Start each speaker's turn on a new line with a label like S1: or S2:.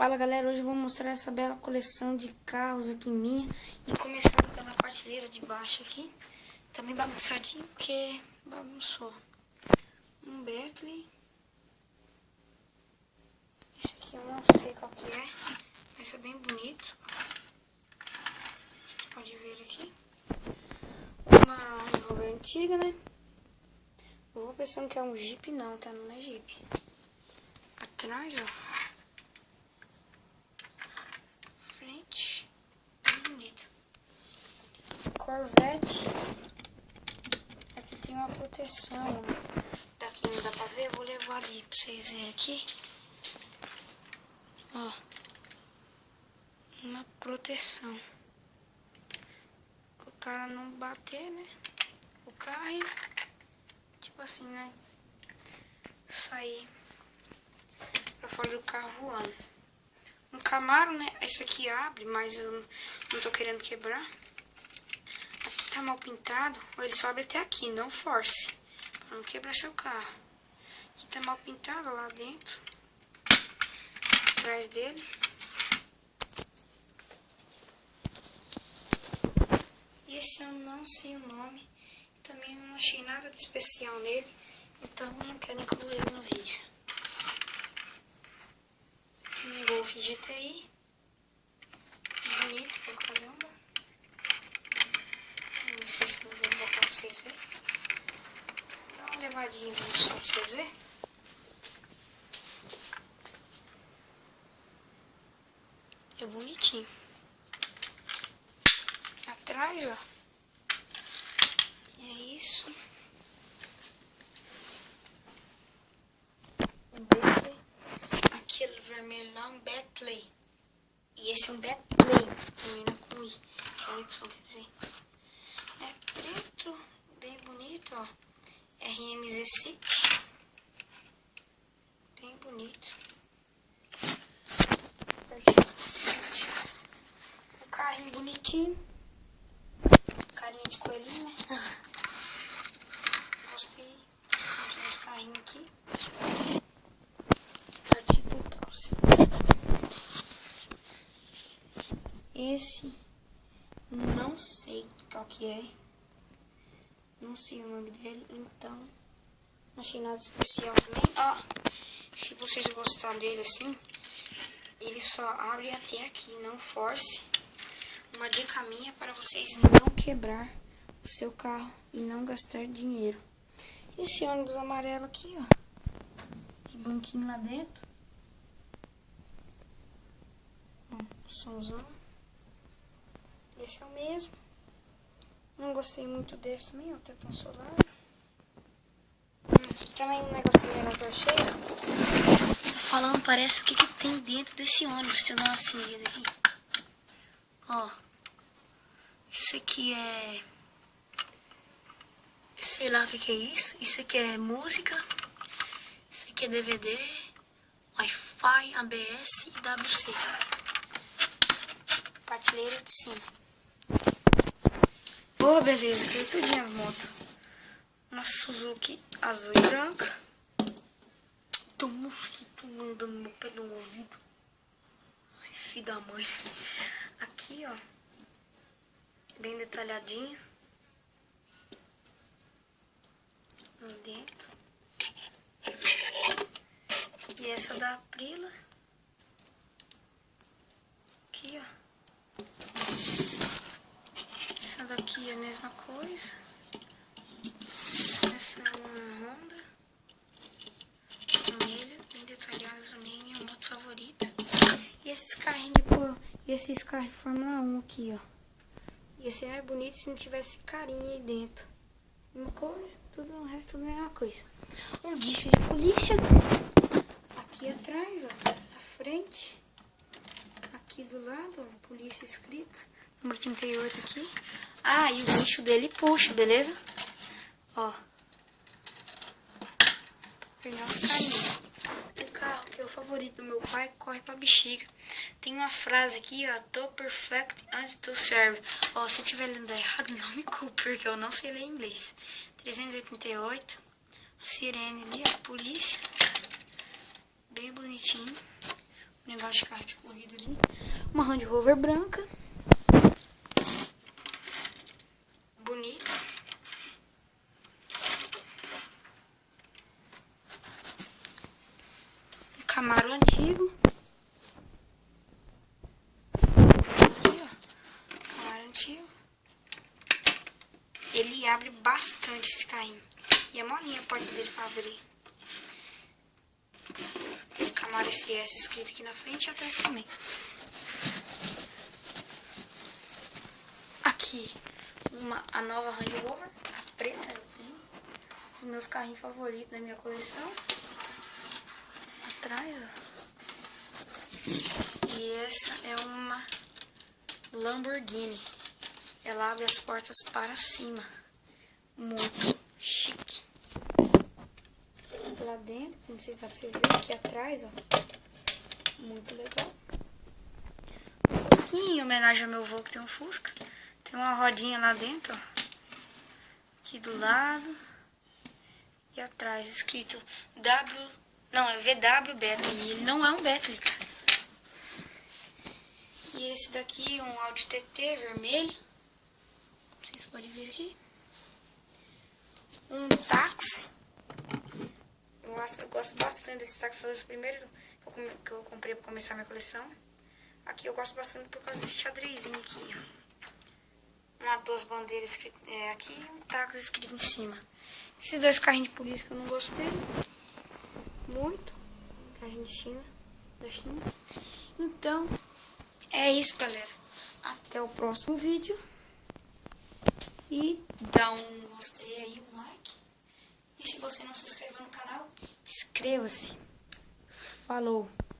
S1: Fala galera, hoje eu vou mostrar essa bela coleção de carros aqui minha. E começando pela prateleira de baixo aqui. Também bagunçadinho porque bagunçou. Um Bentley. Esse aqui eu não sei qual que é, mas é bem bonito. Você pode ver aqui. Uma Range Rover antiga, né? Eu vou pensando que é um Jeep, não, tá? Não é Jeep. Atrás, ó. Frente, bem bonito. Corvette. Aqui tem uma proteção. Daqui não dá pra ver, eu vou levar ali pra vocês verem aqui. Ó. Uma proteção. O cara não bater, né? O carro e, tipo assim, né? Sair pra fora do carro voando. Um Camaro, né? Esse aqui abre, mas eu não tô querendo quebrar. Aqui tá mal pintado. Ou ele só abre até aqui, não force. Pra não quebrar seu carro. Aqui tá mal pintado lá dentro. Atrás dele. E esse eu não sei o nome. Também não achei nada de especial nele. Então não quero incluir ele no vídeo. Aqui um Golf GTI. Bonito pra caramba. Não sei se não vou botar pra vocês verem. Dá uma levadinha no som pra vocês verem. É bonitinho. Atrás, ó. É isso. Um Bentley. Aquele vermelho lá, um Bentley. E esse é um Bentley. Termina com I. Com Y, quer dizer. É preto, bem bonito, ó. RMZ City. Bem bonito. Um carrinho bonitinho. Carinha de coelhinho, né? Gostei bastante desse carrinho aqui. Partir pro próximo. Esse, não sei qual que é. Não sei o nome dele, então não achei nada especial também. Ó, se vocês gostarem dele assim, ele só abre até aqui, não force. Uma dica minha para vocês não quebrar o seu carro e não gastar dinheiro. Esse ônibus amarelo aqui, ó, de banquinho lá dentro. Somzão. Esse é o mesmo. Não gostei muito desse também, ó, teto solar. Também um negocinho legal que eu achei, ó. Falando, parece o que tem dentro desse ônibus. Deixa eu dar uma acendida aqui. Ó. Isso aqui é... sei lá o que é isso. Isso aqui é música. Isso aqui é DVD. Wi-Fi, ABS e WC. Prateleira de cima. Boa, beleza. Aqui tudinho as motos. Uma Suzuki azul e branca. Tem um mosquito andando no pé do ouvido. Esse filho da mãe. Aqui, ó. Bem detalhadinho. Ali dentro. E essa da Aprilia. Aqui, ó. Essa daqui é a mesma coisa. Essa é uma Honda. Vermelha, bem detalhada também. É a moto favorita. E esses carrinhos esses carros de Fórmula 1 aqui, ó. Ia ser mais bonito se não tivesse carinha aí dentro. Uma coisa, tudo, o resto tudo é a mesma coisa. Um guicho de polícia. Aqui atrás, ó. À frente. Aqui do lado, ó. Polícia escrito. Número 38 aqui. Ah, e o guicho dele puxa, beleza? Ó. Vou pegar os carinhos. O carro que é o favorito do meu pai corre pra bexiga. Tem uma frase aqui, ó. Tô perfect antes to serve. Ó, se eu estiver lendo errado, não me culpe, porque eu não sei ler inglês. 388. Sirene ali, ó. Polícia. Bem bonitinho. Negócio de carro de corrida ali. Uma Land Rover branca. Bonita. Um Camaro antigo. Aqui, ó. Camaro antigo. Ele abre bastante esse carrinho. E é molinha a porta dele pra abrir. Camaro SS escrito aqui na frente e atrás também. Aqui, a nova Range Rover, a preta, eu tenho. Os meus carrinhos favoritos da minha coleção. Atrás, ó. E essa é uma Lamborghini. Ela abre as portas para cima. Muito chique. Lá dentro, não sei se dá pra vocês verem, aqui atrás, ó. Muito legal. Fusquinha, em homenagem ao meu avô que tem um Fusca. Tem uma rodinha lá dentro, ó. Aqui do lado. E atrás, escrito W... Não, é VW Bentley. E ele não é um Bentley, cara. E esse daqui é um Audi TT vermelho. Vocês podem ver aqui. Um táxi. Eu gosto bastante desse táxi. Foi o primeiro que eu comprei para começar minha coleção. Aqui eu gosto bastante por causa desse xadrezinho aqui, ó. Duas bandeiras aqui e um táxi escrito em cima. Esses dois carrinhos de polícia que eu não gostei muito. Carrinho de China, da China. Então, é isso, galera. Até o próximo vídeo. E dá um gostei aí, um like. E se você não se inscreveu no canal, inscreva-se. Falou!